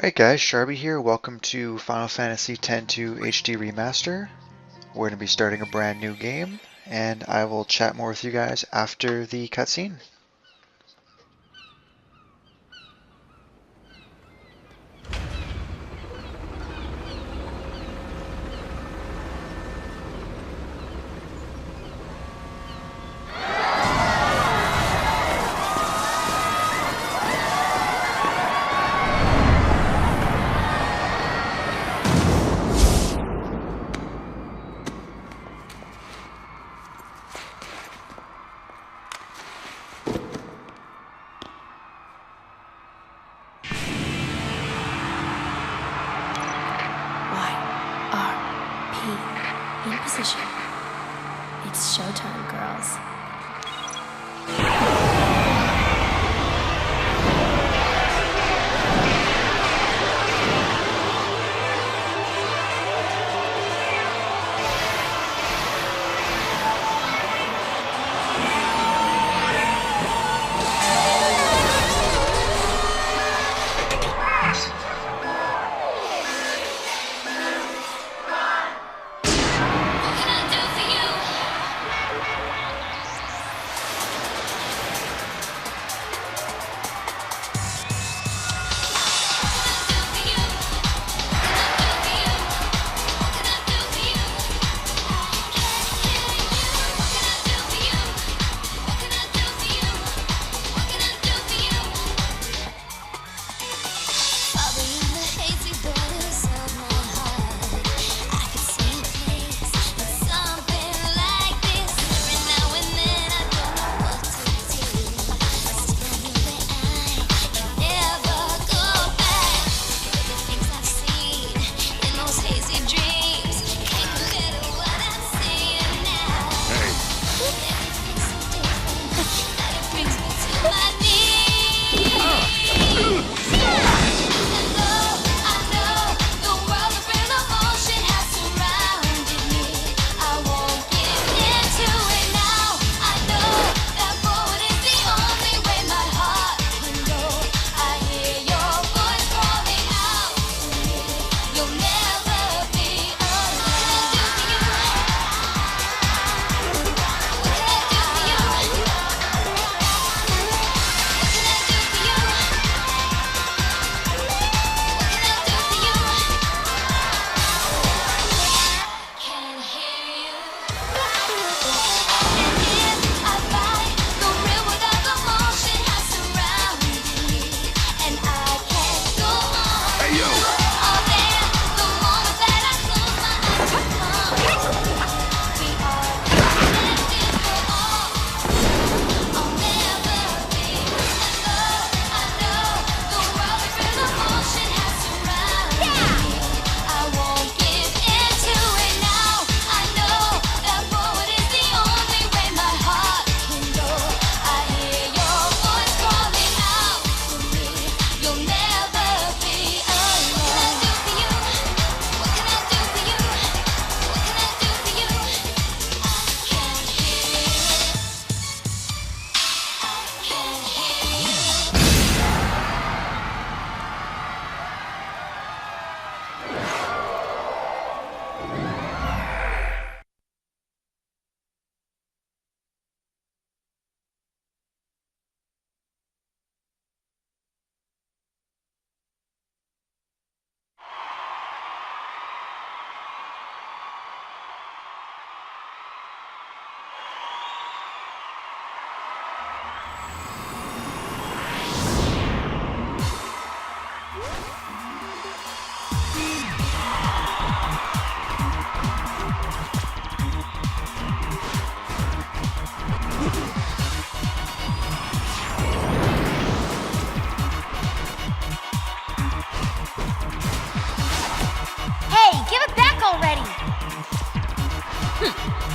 Alright guys, Sharby here. Welcome to Final Fantasy X-2 HD Remaster. We're going to be starting a brand new game, and I will chat more with you guys after the cutscene. In position. It's showtime, girls.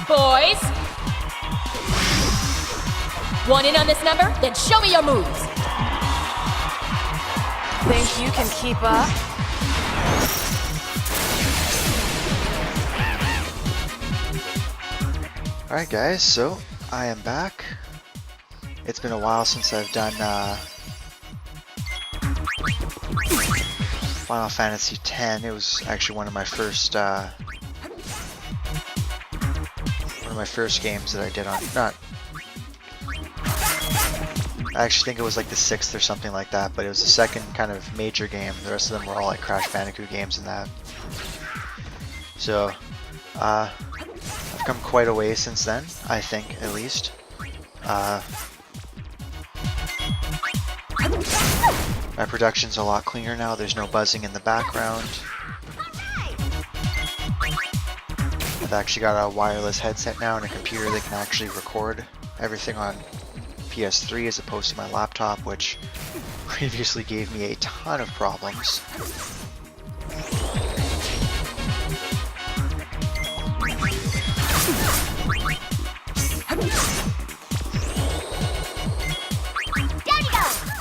Boys! Want in on this number? Then show me your moves! Think you can keep up? Alright guys, so I am back. It's been a while since I've done Final Fantasy X. It was actually one of my first games that I did on. Not. I actually think it was like the 6th or something like that, but it was the second kind of major game. The rest of them were all like Crash Bandicoot games and that. So, I've come quite a way since then, I think, at least. My production's a lot cleaner now, there's no buzzing in the background. I've actually got a wireless headset now and a computer that can actually record everything on PS3 as opposed to my laptop, which previously gave me a ton of problems.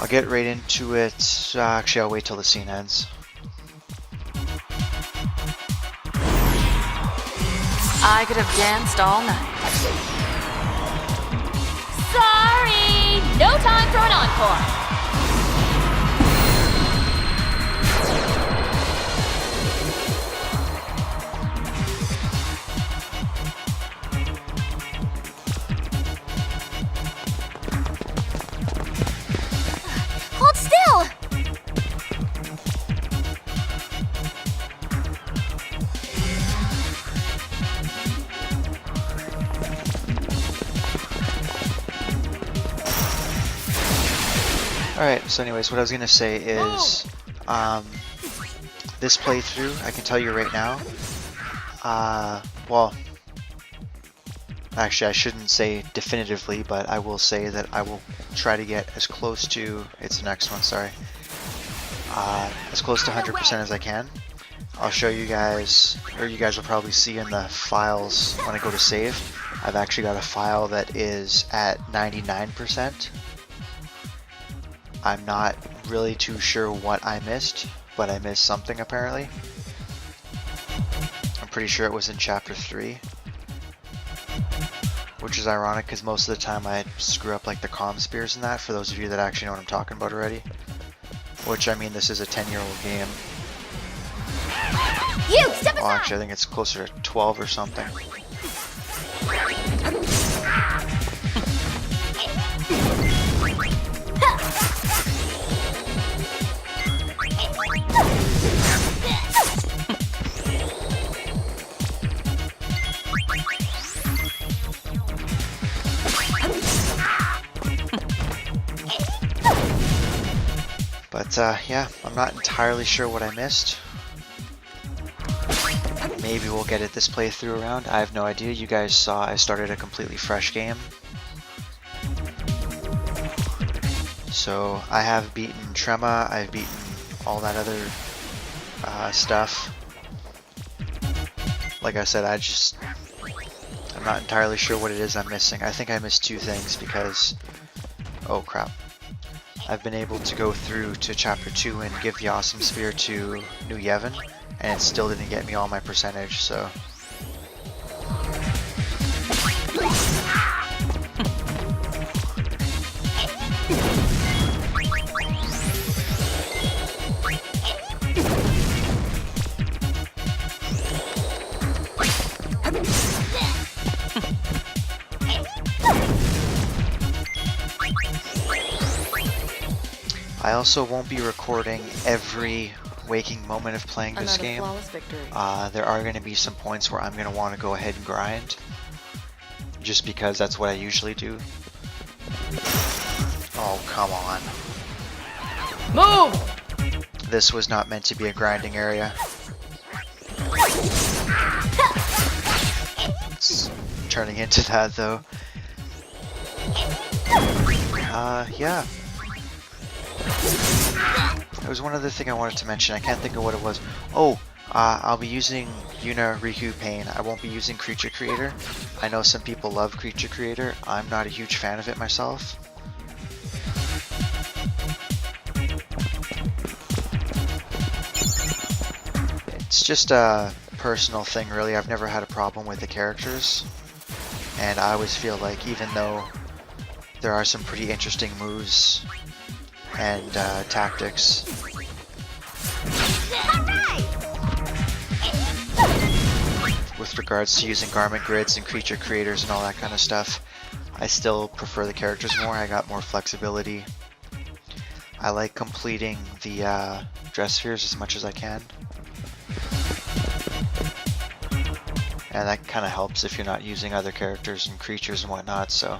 I'll get right into it. Actually, I'll wait till the scene ends. I could have danced all night. Sorry! No time for an encore! Hold still! Alright, so anyways, what I was going to say is, this playthrough, I can tell you right now, well, actually I shouldn't say definitively, but I will say that I will try to get as close to, it's the next one, sorry, as close to 100% as I can. I'll show you guys, or you guys will probably see in the files when I go to save, I've actually got a file that is at 99%. I'm not really too sure what I missed, but I missed something apparently. I'm pretty sure it was in Chapter 3. Which is ironic because most of the time I screw up like the comm spears and that, for those of you that actually know what I'm talking about already. Which, I mean, this is a 10-year-old game. You, step aside! Well, actually, I think it's closer to 12 or something. But yeah, I'm not entirely sure what I missed. Maybe we'll get it this playthrough around. I have no idea. You guys saw I started a completely fresh game. So I have beaten Trema, I've beaten all that other stuff. Like I said, I'm not entirely sure what it is I'm missing. I think I missed 2 things because, oh crap. I've been able to go through to Chapter 2 and give the Awesome Spear to New Yevon, and it still didn't get me all my percentage, so... I also won't be recording every waking moment of playing this game. There are going to be some points where I'm going to want to go ahead and grind, just because that's what I usually do. Oh, come on. Move! This was not meant to be a grinding area. It's turning into that though. Yeah. There was one other thing I wanted to mention. I can't think of what it was. Oh, I'll be using Yuna Riku Pain. I won't be using Creature Creator. I know some people love Creature Creator. I'm not a huge fan of it myself. It's just a personal thing, really. I've never had a problem with the characters. And I always feel like even though there are some pretty interesting moves and tactics, regards to using garment grids and creature creators and all that kind of stuff. I still prefer the characters more. I got more flexibility. I like completing the dress spheres as much as I can. And that kind of helps if you're not using other characters and creatures and whatnot, so.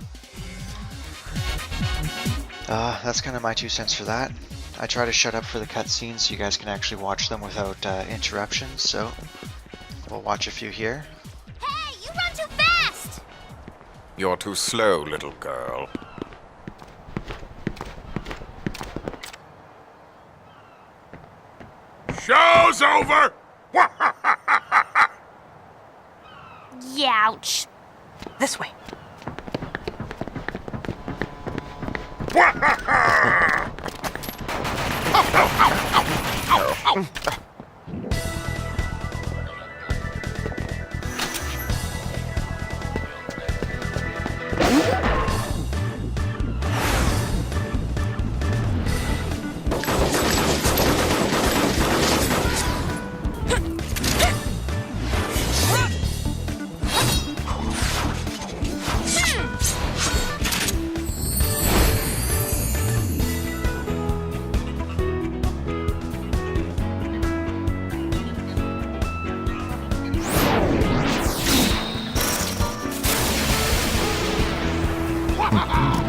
That's kind of my 2 cents for that. I try to shut up for the cutscenes so you guys can actually watch them without interruptions, so we'll watch a few here. Hey, you run too fast! You're too slow, little girl. Show's over! Youch. This way.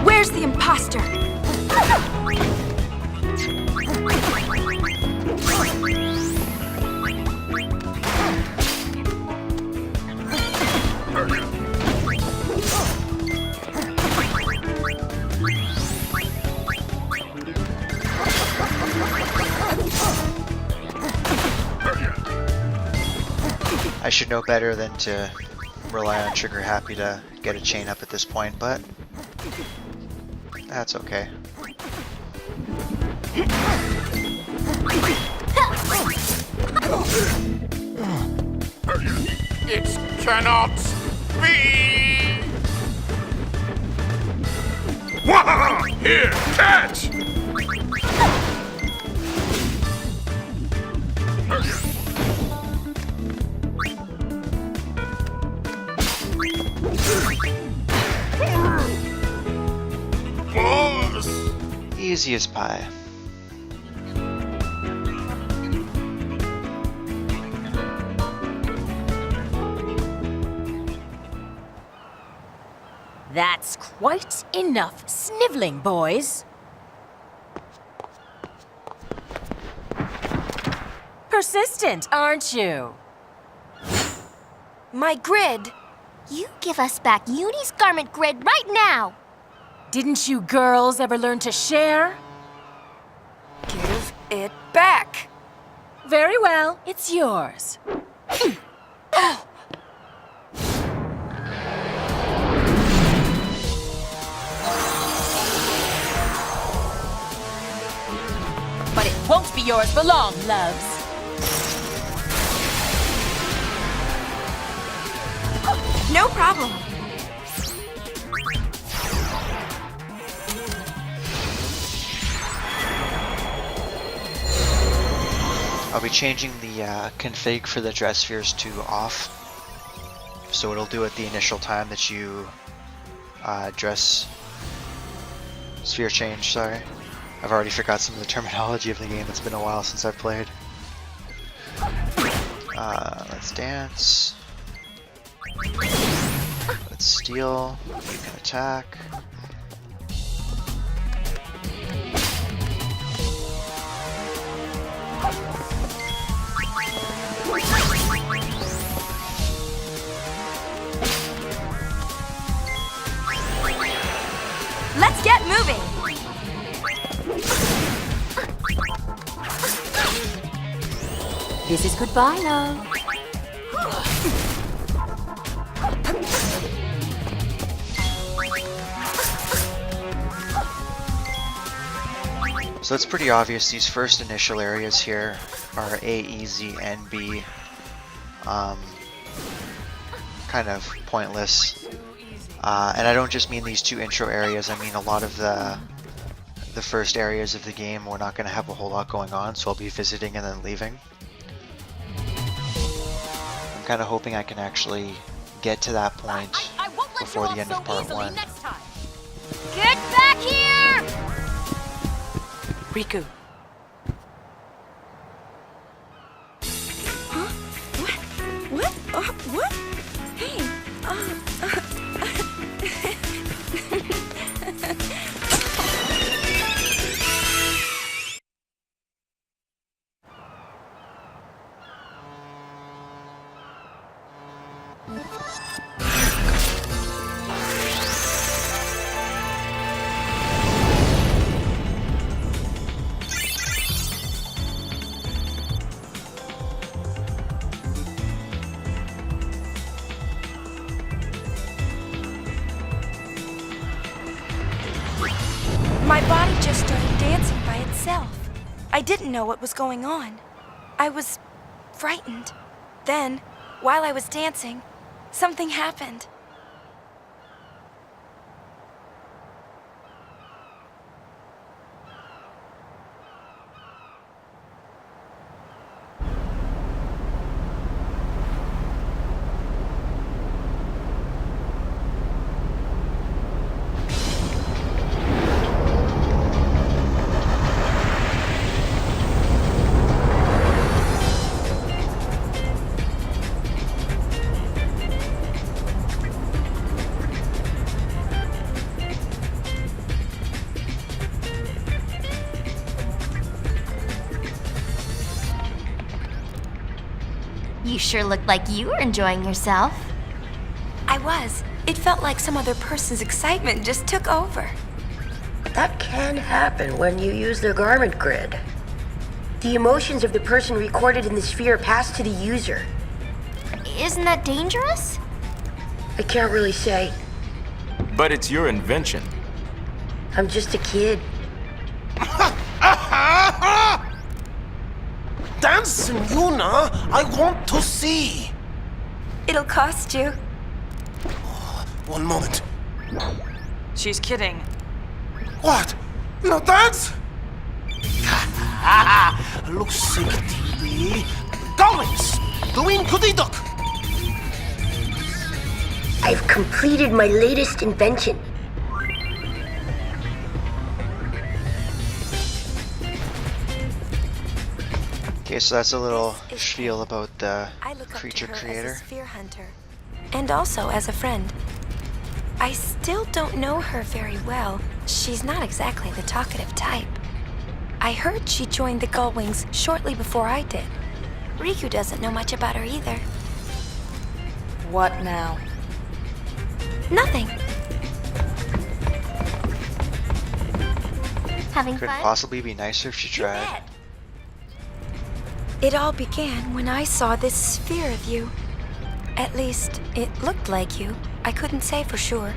Where's the imposter? I should know better than to rely on Trigger Happy to get a chain up at this point, but that's okay. It cannot be! Wahaha! Here, catch! Boss! Easy as pie. That's quite enough sniveling, boys. Persistent, aren't you? My grid. You give us back Uni's garment grid right now. Didn't you girls ever learn to share? Give it back. Very well, it's yours. But it won't be yours for long, loves. No problem. I'll be changing the config for the dress spheres to off, so it'll do it the initial time that you dress sphere change, sorry. I've already forgot some of the terminology of the game. It's been a while since I've played. Let's dance. Let's steal. You can attack. Let's get moving. This is goodbye, love. So it's pretty obvious these first initial areas here are A, E, Z, and B. Kind of pointless. And I don't just mean these 2 intro areas, I mean a lot of the first areas of the game we're not going to have a whole lot going on, so I'll be visiting and then leaving. I'm kind of hoping I can actually get to that point I won't let before you the off end of so part easily 1. next time. Get back here! Riku. Huh? What? What? Hey. My body just started dancing by itself. I didn't know what was going on. I was frightened. Then, while I was dancing, something happened. You sure looked like you were enjoying yourself. I was. It felt like some other person's excitement just took over. That can happen when you use the garment grid. The emotions of the person recorded in the sphere pass to the user. Isn't that dangerous? I can't really say. But it's your invention. I'm just a kid. Dancing, Yuna! I want to see! It'll cost you. One moment. She's kidding. What? No dance? Looks sick, TV. Goings! Doing kudidok! I've completed my latest invention. Okay, so that's a little spiel about the I look up creature to her creator. as a sphere hunter, and also as a friend. I still don't know her very well. She's not exactly the talkative type. I heard she joined the Gullwings shortly before I did. Riku doesn't know much about her either. What now? Nothing. Having Could fun? possibly be nicer if she tried. It all began when I saw this sphere of you. At least, it looked like you. I couldn't say for sure.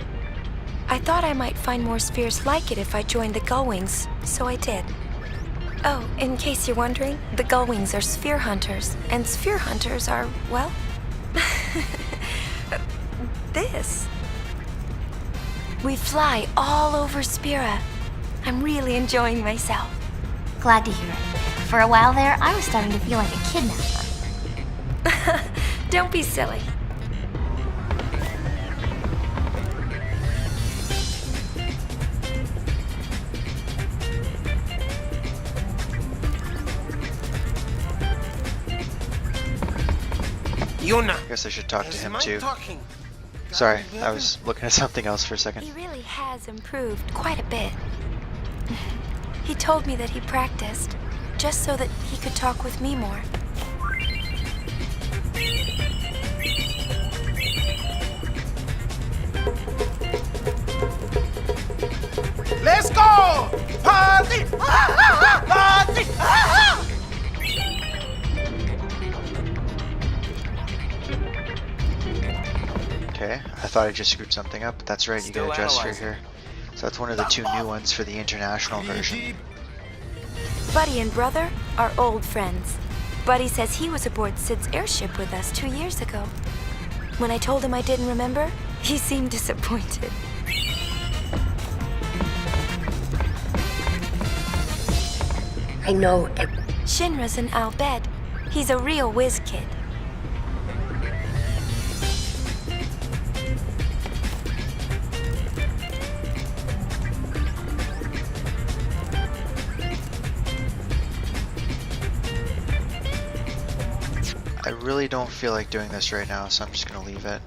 I thought I might find more spheres like it if I joined the Gullwings, so I did. Oh, in case you're wondering, the Gullwings are sphere hunters, and sphere hunters are, well, this. We fly all over Spira. I'm really enjoying myself. Glad to hear it. For a while there, I was starting to feel like a kidnapper. Don't be silly. Yuna! I guess I should talk to Is him my too. talking? Sorry, I was looking at something else for a second. He really has improved quite a bit. He told me that he practiced, just so that he could talk with me more. Let's go! Party! Party! Okay, I thought I just screwed something up, but that's right, you get a dress sphere here. So that's one of the 2 new ones for the international version. Buddy and Brother are old friends. Buddy says he was aboard Sid's airship with us 2 years ago. When I told him I didn't remember, he seemed disappointed. I know. Shinra's an Al Bhed. He's a real whiz kid. I really don't feel like doing this right now, so I'm just gonna leave it.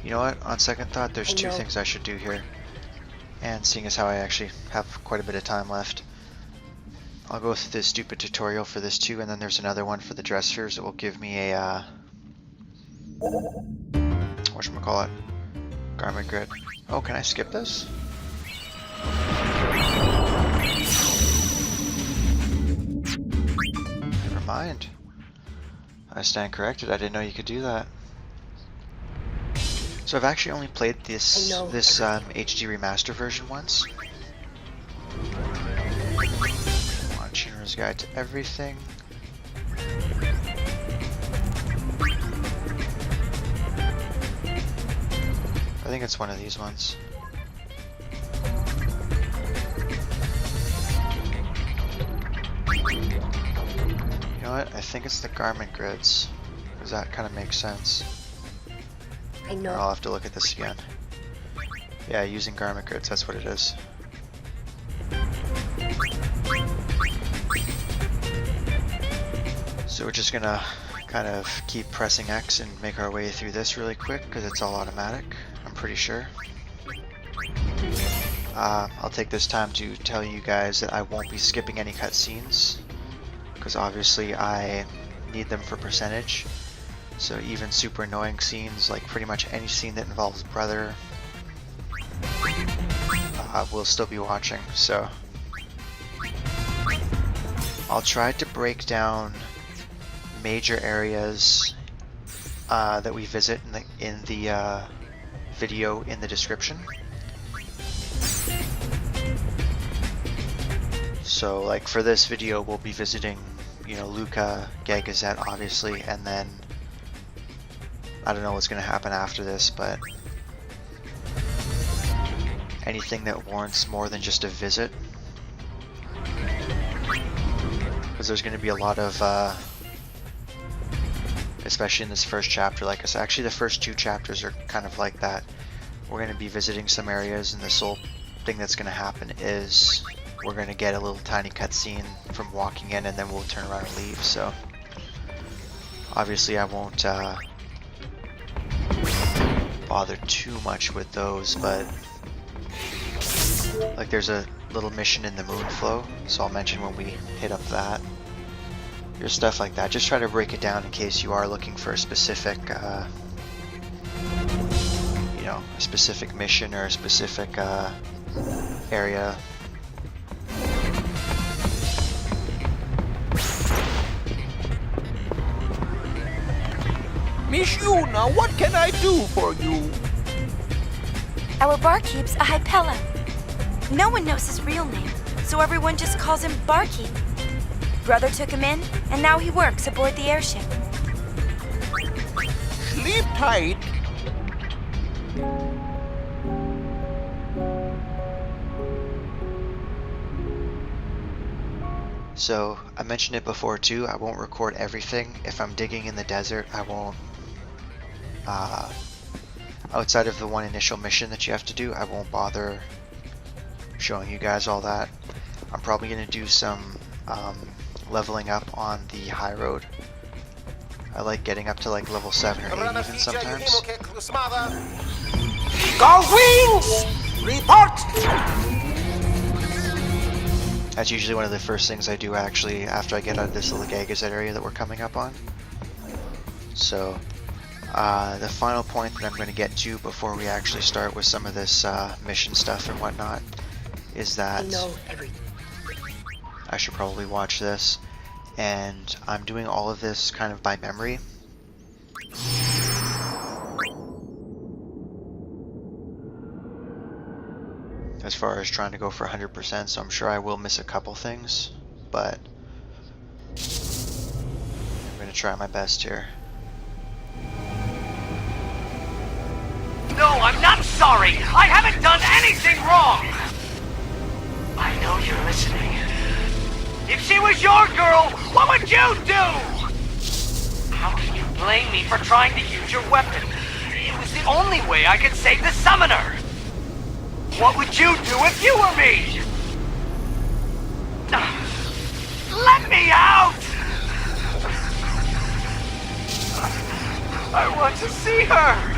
You know what? On second thought, there's two things I should do here. And seeing as how I actually have quite a bit of time left, I'll go through this stupid tutorial for this too, and then there's another one for the dress spheres that will give me a, whatchamacallit, garment grid. Oh, can I skip this? Never mind. I stand corrected. I didn't know you could do that. So I've actually only played this HD Remaster version once. Tuner's Guide to Everything. I think it's one of these ones. You know what? I think it's the garment grids, because that kind of makes sense. I know. I'll have to look at this again. Yeah, using garment grids, that's what it is. So we're just gonna kind of keep pressing X and make our way through this really quick because it's all automatic, I'm pretty sure. I'll take this time to tell you guys that I won't be skipping any cutscenes because obviously I need them for percentage. So even super annoying scenes, like pretty much any scene that involves Brother, we'll still be watching. So I'll try to break down major areas that we visit in the video in the description. So like for this video we'll be visiting, you know, Luca, Gagazet obviously, and then I don't know what's going to happen after this, but anything that warrants more than just a visit, because there's going to be a lot of especially in this first chapter, like I said, actually the first two chapters are kind of like that. We're going to be visiting some areas, and this whole thing that's going to happen is we're going to get a little tiny cutscene from walking in, and then we'll turn around and leave. So obviously I won't bother too much with those, but like there's a little mission in the moon flow, so I'll mention when we hit up that. There's stuff like that. Just try to break it down in case you are looking for a specific, you know, a specific mission or a specific area. Miss Yuna, what can I do for you? Our barkeep's a Hypella. No one knows his real name, so everyone just calls him Barkeep. Brother took him in, and now he works aboard the airship. Sleep tight. So I mentioned it before too, I won't record everything. If I'm digging in the desert, I won't, outside of the one initial mission that you have to do, I won't bother showing you guys all that. I'm probably going to do some leveling up on the high road. I like getting up to like level 7 or 8 even sometimes. Go wings! Report! That's usually one of the first things I do actually after I get out of this little Gagazet area that we're coming up on. So the final point that I'm going to get to before we actually start with some of this mission stuff and whatnot is that I should probably watch this, and I'm doing all of this kind of by memory. As far as trying to go for 100%, so I'm sure I will miss a couple things, but I'm going to try my best here. No, I'm not sorry! I haven't done anything wrong! I know you're listening. If she was your girl, what would you do? How can you blame me for trying to use your weapon? It was the only way I could save the summoner! What would you do if you were me? Let me out! I want to see her!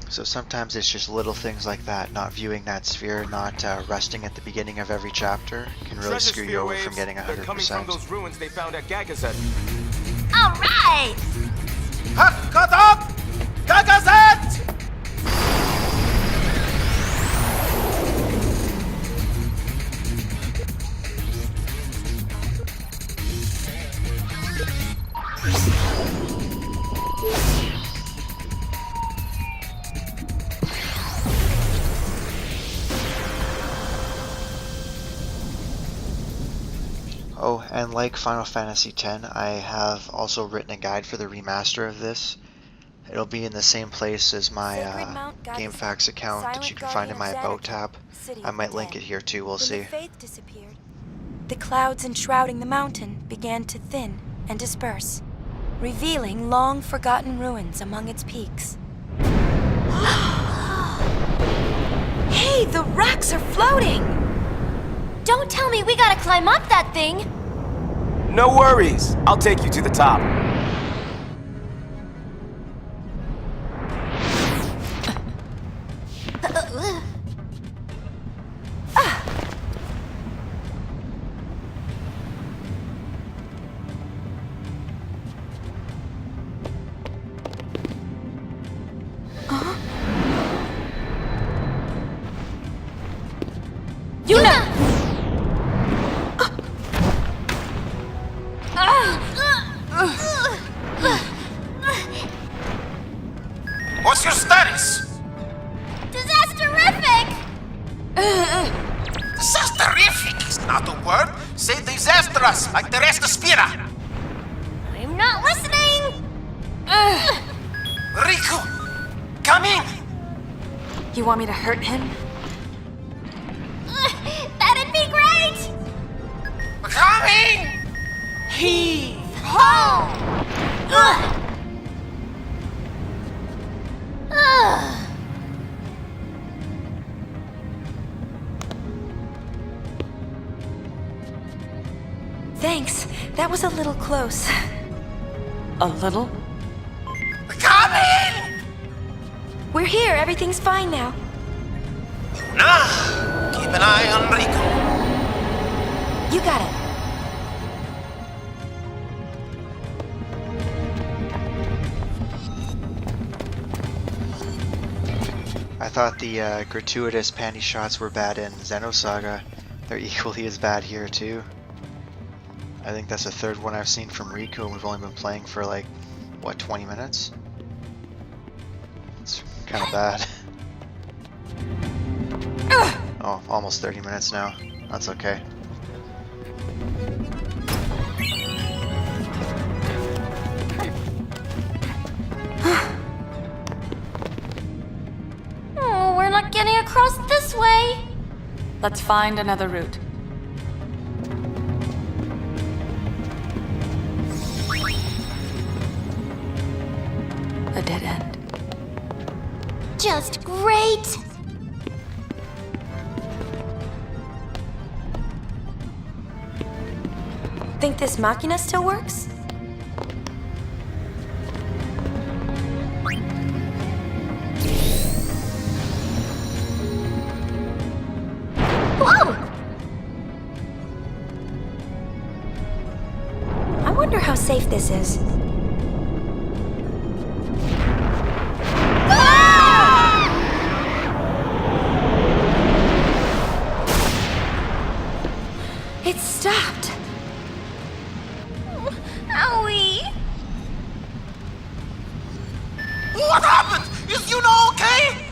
So sometimes it's just little things like that, not viewing that sphere, not resting at the beginning of every chapter, can really Treasure screw you sphere over waves, from getting they're coming from 100%. those ruins they found at Gagazet. Alright! Hakkadak! Gagazet! Oh, and like Final Fantasy X, I have also written a guide for the remaster of this. It'll be in the same place as my GameFAQs account that you can find in my About tab. I might link it here too, we'll see. When the faith disappeared, the clouds enshrouding the mountain began to thin and disperse, revealing long-forgotten ruins among its peaks. Hey, the rocks are floating! Don't tell me we gotta climb up that thing! No worries. I'll take you to the top. What's your status? Disasterific! Disasterific is not a word. Say disastrous, like the rest of Spira. I'm not listening! Riku, come in. You want me to hurt him? That'd be great! Come in. Heave ho! Ugh. Thanks. That was a little close. A little? Come in. We're here. Everything's fine now. Nah, keep an eye on Riku. You got it. I thought the gratuitous panty shots were bad in Xenosaga. They're equally as bad here too. I think that's the third one I've seen from Riku, and we've only been playing for like, what, 20 minutes? It's kind of bad. Oh, almost 30 minutes now. That's okay. Oh, we're not getting across this way! Let's find another route. A dead end. Just great! Think this machina still works? Whoa! I wonder how safe this is. It stopped. Owie! What happened? Is you know okay?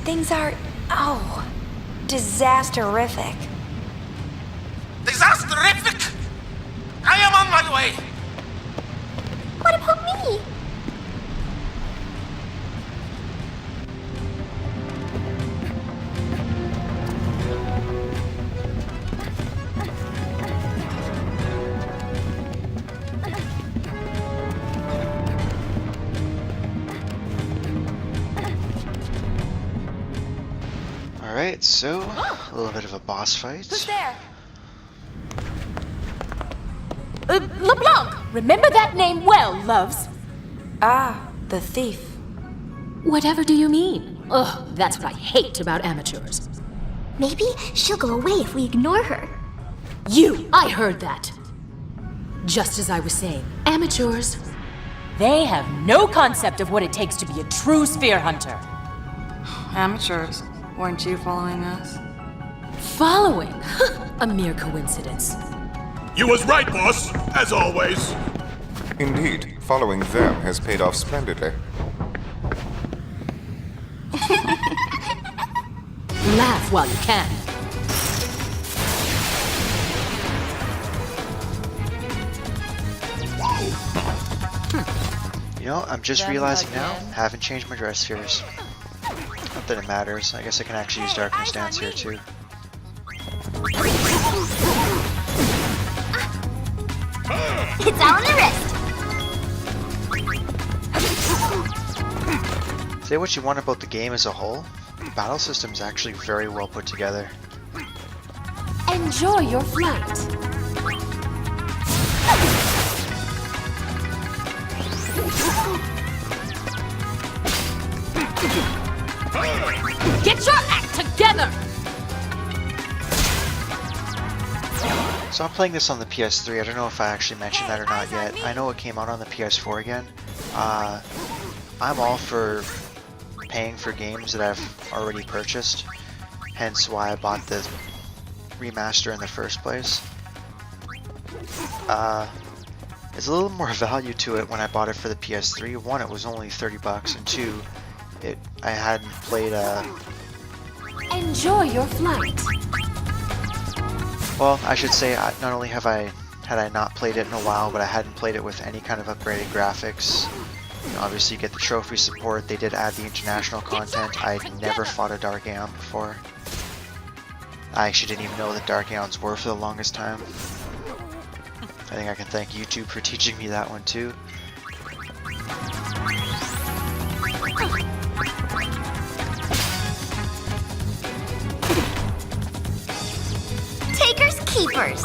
Things are, disasterific. Disasterific. I am on my way. What about me? Alright, so a little bit of a boss fight. Who's there? LeBlanc! Remember that name well, loves. Ah, the thief. Whatever do you mean? Ugh, that's what I hate about amateurs. Maybe she'll go away if we ignore her. I heard that. Just as I was saying, amateurs, they have no concept of what it takes to be a true sphere hunter. Amateurs, weren't you following us? Following? A mere coincidence. You was right, boss, as always. Indeed, following them has paid off splendidly. Laugh while you can. You know, I'm just realizing now, haven't changed my dress spheres. Not that it matters. I guess I can actually use Darkness Dance here too. It's on the wrist. Say what you want about the game as a whole, the battle system is actually very well put together. Enjoy your flight. Get your act together! So I'm playing this on the PS3. I don't know if I actually mentioned that or not yet. I know it came out on the PS4 again. I'm all for paying for games that I've already purchased, hence why I bought the remaster in the first place. There's a little more value to it when I bought it for the PS3. One, it was only $30, and two, I hadn't played Enjoy your flight. well, I should say, not only had I not played it in a while, but I hadn't played it with any kind of upgraded graphics. You know, obviously you get the trophy support, they did add the international content. I'd never fought a Dark Aeon before. I actually didn't even know what Dark Aeons were for the longest time. I think I can thank YouTube for teaching me that one too. Takers keepers.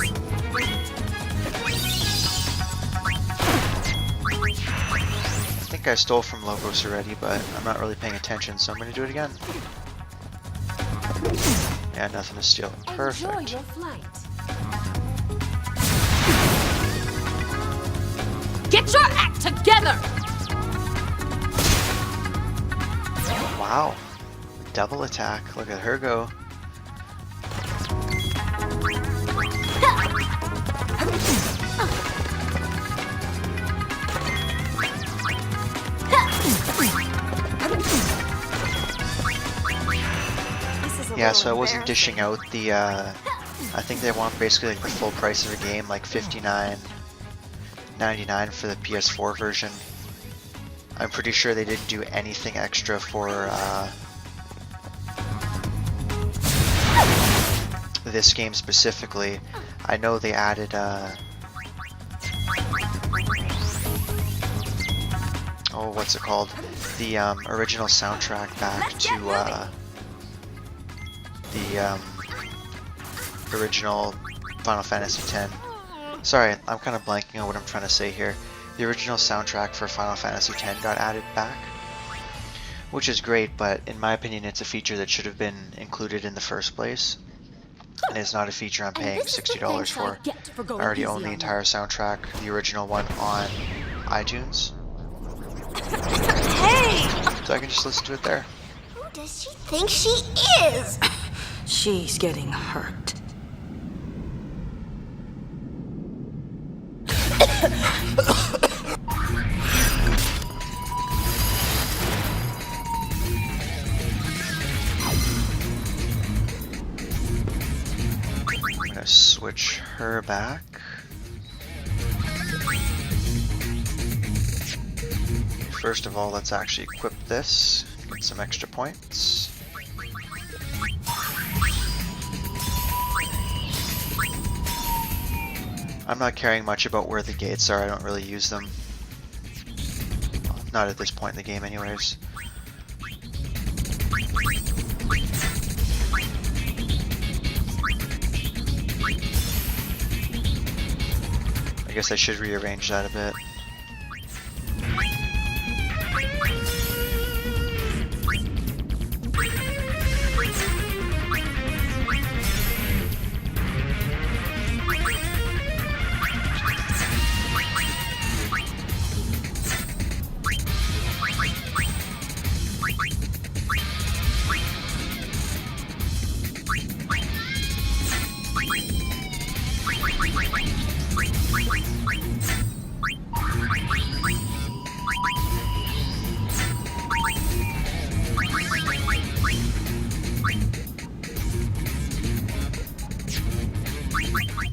I think I stole from Logos already, but I'm not really paying attention, so I'm going to do it again. Yeah, nothing to steal. Perfect. Enjoy your flight. Get your act together! Wow. Double attack. Look at her go. Yeah, so I wasn't dishing out the, I think they want basically like the full price of the game, like $59.99 for the PS4 version. I'm pretty sure they didn't do anything extra for this game specifically. I know they added oh, what's it called? The original soundtrack back to the original Final Fantasy X. Sorry, I'm kind of blanking on what I'm trying to say here. The original soundtrack for Final Fantasy X got added back, which is great, but in my opinion it's a feature that should have been included in the first place. And it's not a feature I'm paying $60 for. I already own the entire soundtrack, the original one, on iTunes. Hey! So I can just listen to it there. Who does she think she is? She's getting hurt. I'm gonna switch her back. First of all, let's actually equip this, get some extra points. I'm not caring much about where the gates are, I don't really use them. Not at this point in the game anyways. guess I should rearrange that a bit.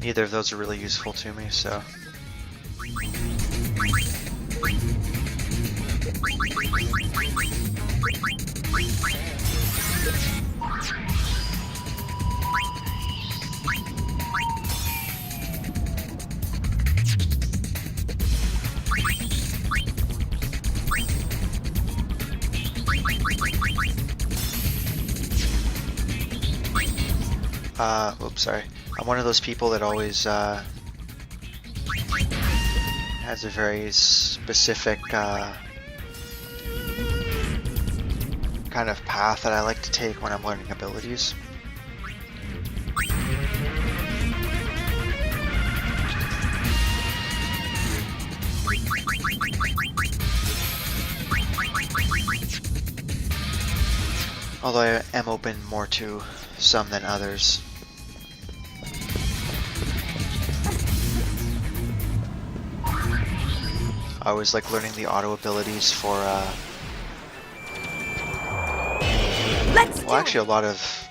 Neither of those are really useful to me, so. Oops, sorry. I'm one of those people that always has a very specific kind of path that I like to take when I'm learning abilities. Although I am open more to some than others. I always like learning the auto abilities for well, actually a lot of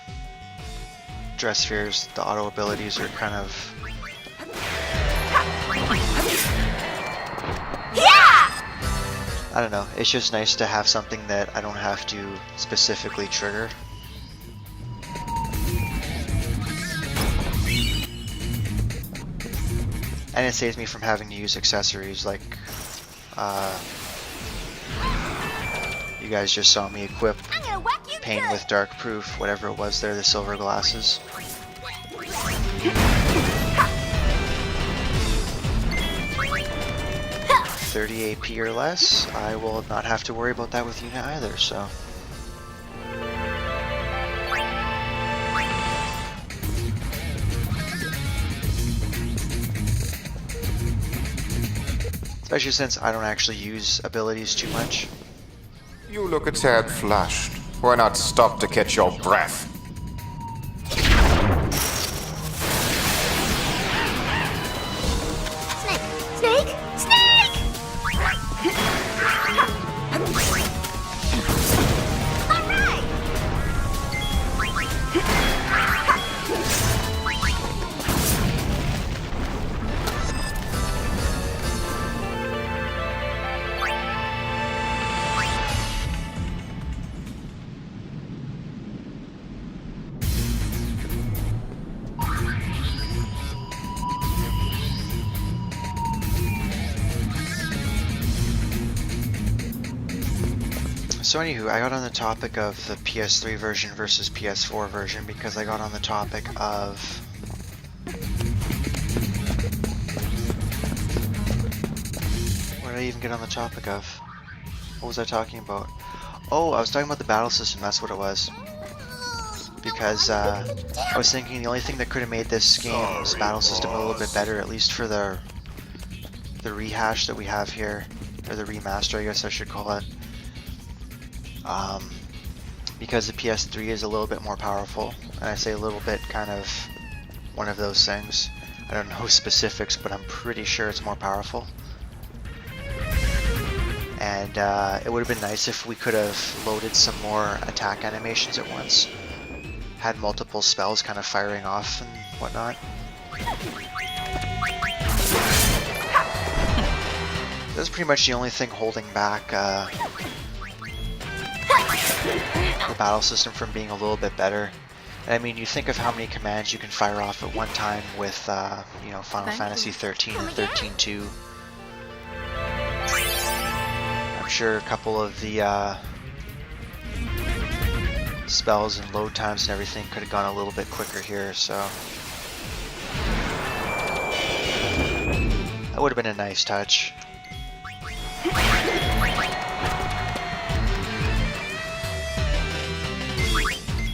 dress spheres, the auto abilities are kind of I don't know, it's just nice to have something that I don't have to specifically trigger. And it saves me from having to use accessories like you guys just saw me equip Pain with Dark Proof, whatever it was there, the silver glasses. $30 AP or less, I will not have to worry about that with Unit either, so. Especially since I don't actually use abilities too much. You look a tad flushed. Why not stop to catch your breath? Snake! Snake! Alright! So anywho, I got on the topic of the PS3 version versus PS4 version because I got on the topic of what did I even get on the topic of? What was I talking about? Oh, I was talking about the battle system, that's what it was. Because I was thinking the only thing that could have made this game's battle system a little bit better, at least for the rehash that we have here, or the remaster I guess I should call it. Because the PS3 is a little bit more powerful, and I say a little bit kind of one of those things. I don't know specifics, but I'm pretty sure it's more powerful. And it would have been nice if we could have loaded some more attack animations at once. Had multiple spells kind of firing off and whatnot. That's pretty much the only thing holding back the battle system from being a little bit better. And I mean, you think of how many commands you can fire off at one time with, you know, Final Fantasy 13 and 13-2. I'm sure a couple of the spells and load times and everything could have gone a little bit quicker here, so. That would have been a nice touch.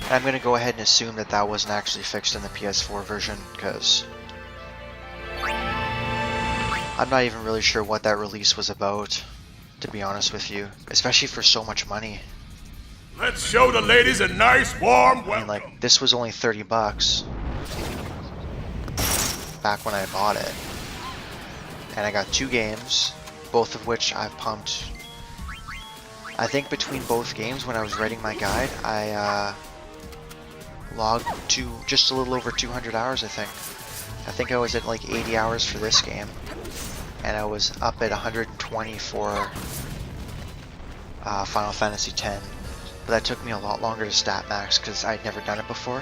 I'm going to go ahead and assume that that wasn't actually fixed in the PS4 version, because I'm not even really sure what that release was about, to be honest with you, especially for so much money. Let's show the ladies a nice warm welcome. I mean, like, this was only 30 bucks back when I bought it. And I got 2 games, both of which I've pumped. I think between both games, when I was writing my guide, I logged to just a little over 200 hours, I think. I think I was at like 80 hours for this game, and I was up at 120 for Final Fantasy X. But that took me a lot longer to stat max because I'd never done it before.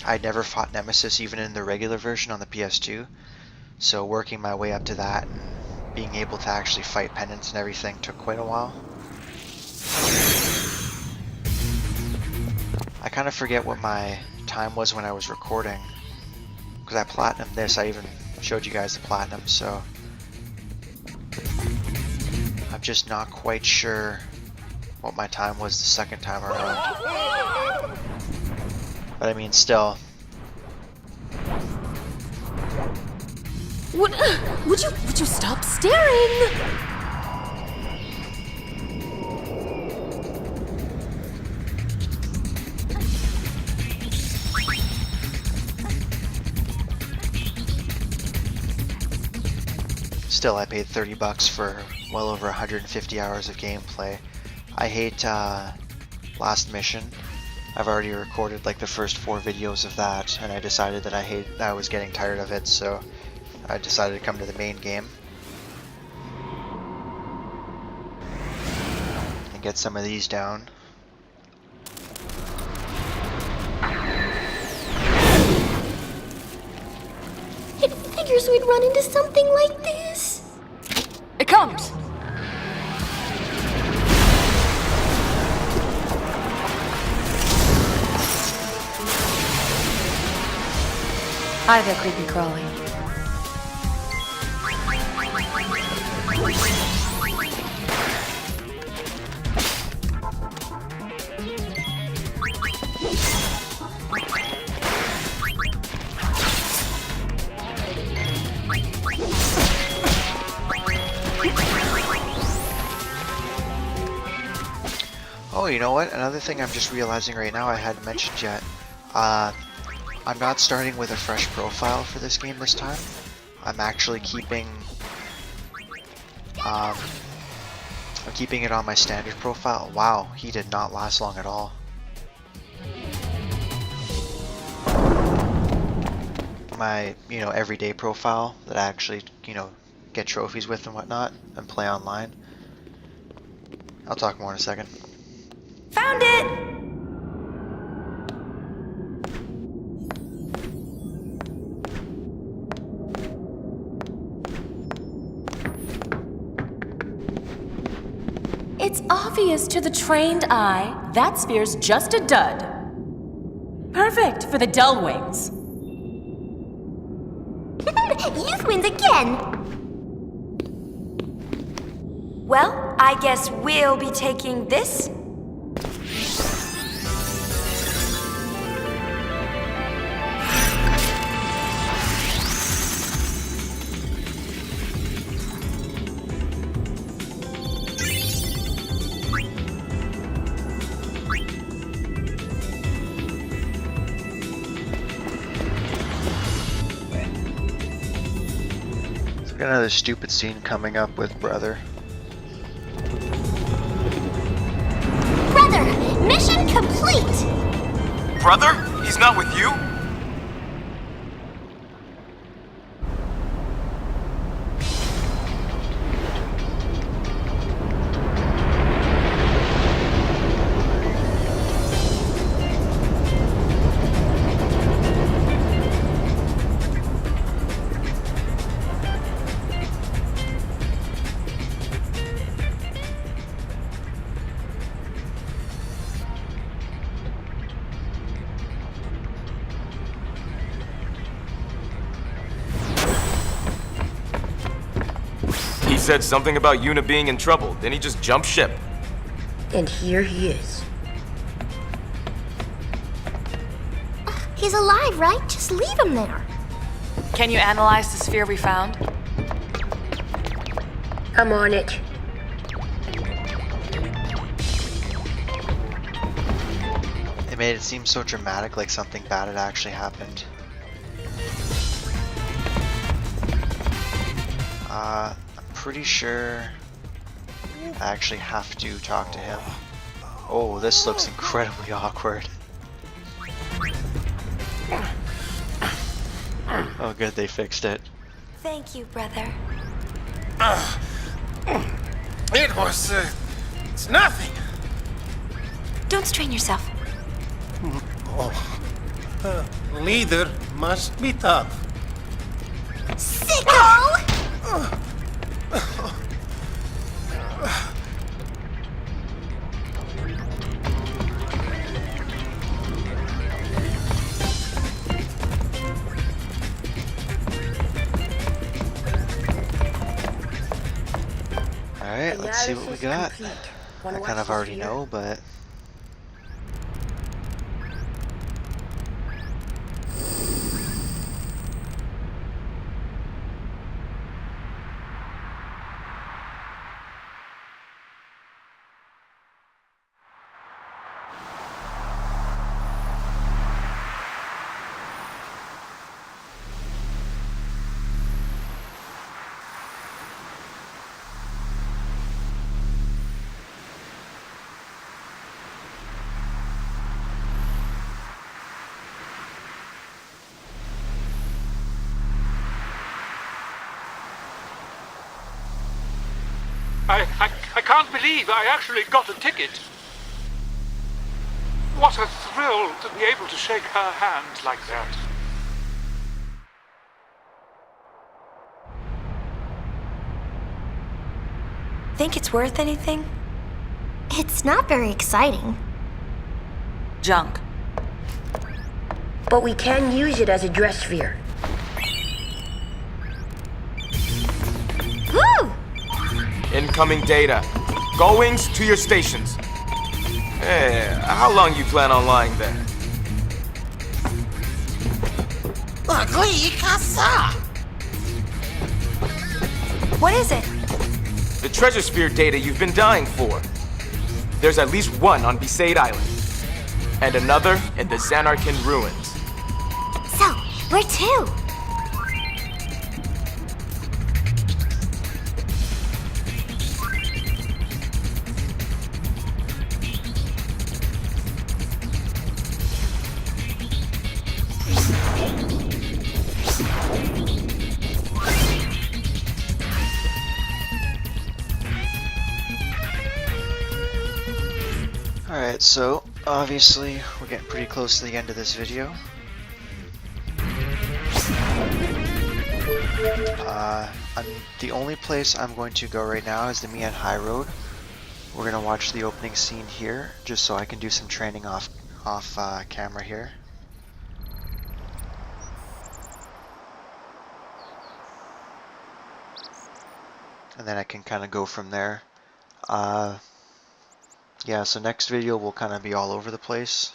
I'd never fought Nemesis even in the regular version on the PS2, so working my way up to that and being able to actually fight Penance and everything took quite a while. I kind of forget what my time was when I was recording, because I platinumed this. I even showed you guys the platinum, so I'm just not quite sure what my time was the second time around. But I mean, still. Would you stop staring? Still, I paid 30 bucks for well over 150 hours of gameplay. I hate Last Mission. I've already recorded like the first 4 videos of that, and I decided that I was getting tired of it, so I decided to come to the main game and get some of these down. Figures we'd run into something like this. It comes! Hi there, creepy crawly. Oh, you know what? Another thing I'm just realizing right now I hadn't mentioned yet. I'm not starting with a fresh profile for this game this time. I'm actually keeping I'm keeping it on my standard profile. Wow, he did not last long at all. My, everyday profile that I actually, get trophies with and whatnot and play online. I'll talk more in a second. Found it! It's obvious to the trained eye, that sphere's just a dud. Perfect for the dull wings. Youth wins again! Well, I guess we'll be taking this. Got another stupid scene coming up with Brother. Brother, mission complete! Brother? He's not with you? said something about Yuna being in trouble, then he just jumped ship. And here he is. He's alive, right? Just leave him there. Can you analyze the sphere we found? I'm on it. It made it seem so dramatic, like something bad had actually happened. I'm pretty sure I actually have to talk to him. Oh, this looks incredibly awkward. Oh good, they fixed it. Thank you, brother. It's nothing. Don't strain yourself. Leader must be tough. Sicko! Alright, let's see what we got. I kind of already know, but... I can't believe I actually got a ticket. What a thrill to be able to shake her hand like that. Think it's worth anything? It's not very exciting. Junk. But we can use it as a dress sphere. Woo! Incoming data. Goings to your stations. Hey, how long you plan on lying there? What is it? The treasure sphere data you've been dying for. There's at least one on Besaid Island. And another in the Xanarkin ruins. So, where to? Alright, so obviously we're getting pretty close to the end of this video. The only place I'm going to go right now is the Mian High Road. We're going to watch the opening scene here, just so I can do some training off camera here. And then I can kind of go from there. Yeah, so next video will kind of be all over the place.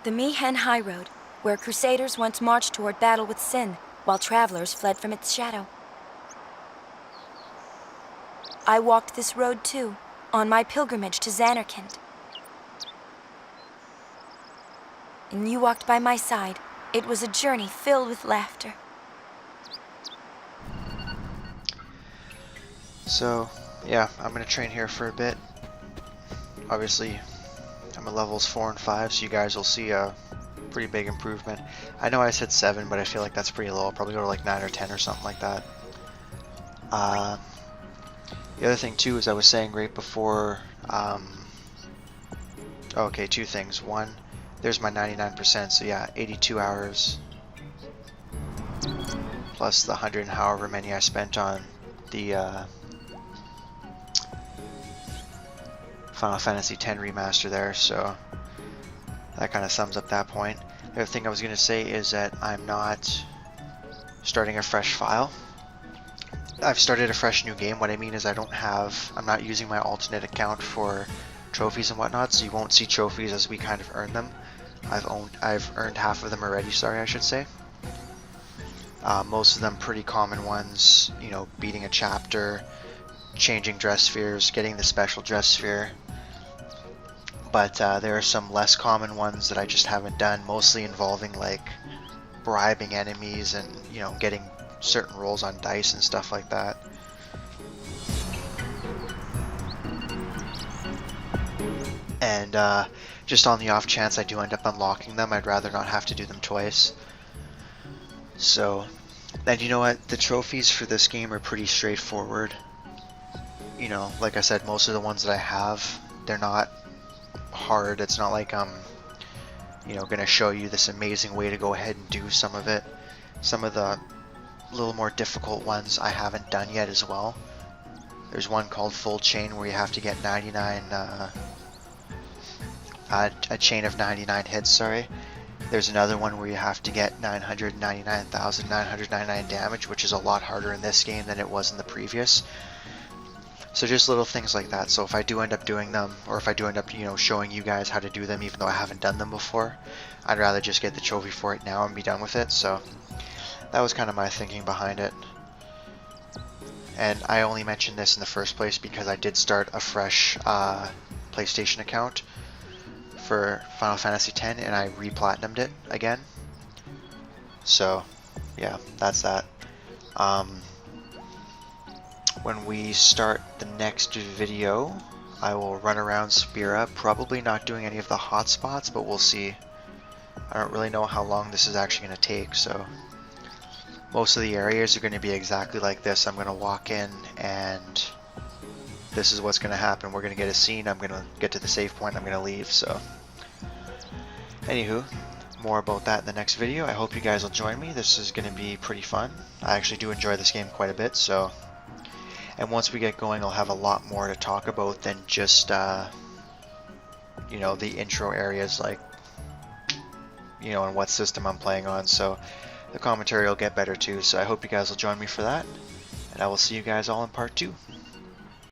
The Mihen High Road, where Crusaders once marched toward battle with Sin, while travelers fled from its shadow. I walked this road too, on my pilgrimage to Xanarkand. And you walked by my side. It was a journey filled with laughter. So, yeah, I'm going to train here for a bit. Obviously, I'm at levels 4 and 5, so you guys will see a pretty big improvement. I know I said 7, but I feel like that's pretty low. I'll probably go to like 9 or 10 or something like that. The other thing too is I was saying right before, okay, two things. One, there's my 99%, so yeah, 82 hours plus the 100 and however many I spent on the Final Fantasy X Remaster there, so that kind of sums up that point. The other thing I was going to say is that I'm not starting a fresh file, I've started a fresh new game. What I mean is I'm not using my alternate account for trophies and whatnot, so you won't see trophies as we kind of earn them. I've earned half of them already, sorry, I should say. Most of them pretty common ones, you know, beating a chapter, changing dress spheres, getting the special dress sphere. But there are some less common ones that I just haven't done, mostly involving like bribing enemies and, you know, getting certain rolls on dice and stuff like that. And just on the off chance I do end up unlocking them, I'd rather not have to do them twice. So, and you know what, the trophies for this game are pretty straightforward. You know, like I said, most of the ones that I have, they're not hard. It's not like I'm, you know, gonna show you this amazing way to go ahead and do some of it. Some of the little more difficult ones I haven't done yet as well. There's one called Full Chain where you have to get 99, a chain of 99 hits, sorry. There's another one where you have to get 999,999 damage, which is a lot harder in this game than it was in the previous. So just little things like that. So if I do end up doing them, or if I do end up, you know, showing you guys how to do them even though I haven't done them before, I'd rather just get the trophy for it now and be done with it. So that was kind of my thinking behind it. And I only mentioned this in the first place because I did start a fresh PlayStation account for Final Fantasy X and I re-platinumed it again. So yeah, that's that. When we start the next video, I will run around Spira, probably not doing any of the hotspots, but we'll see. I don't really know how long this is actually going to take, so most of the areas are going to be exactly like this. I'm going to walk in and this is what's going to happen. We're going to get a scene, I'm going to get to the save point, I'm going to leave, so anywho, more about that in the next video. I hope you guys will join me. This is going to be pretty fun. I actually do enjoy this game quite a bit, so, and once we get going I'll have a lot more to talk about than just you know, the intro areas, like, you know, and what system I'm playing on, so the commentary will get better too. So I hope you guys will join me for that, and I will see you guys all in part 2.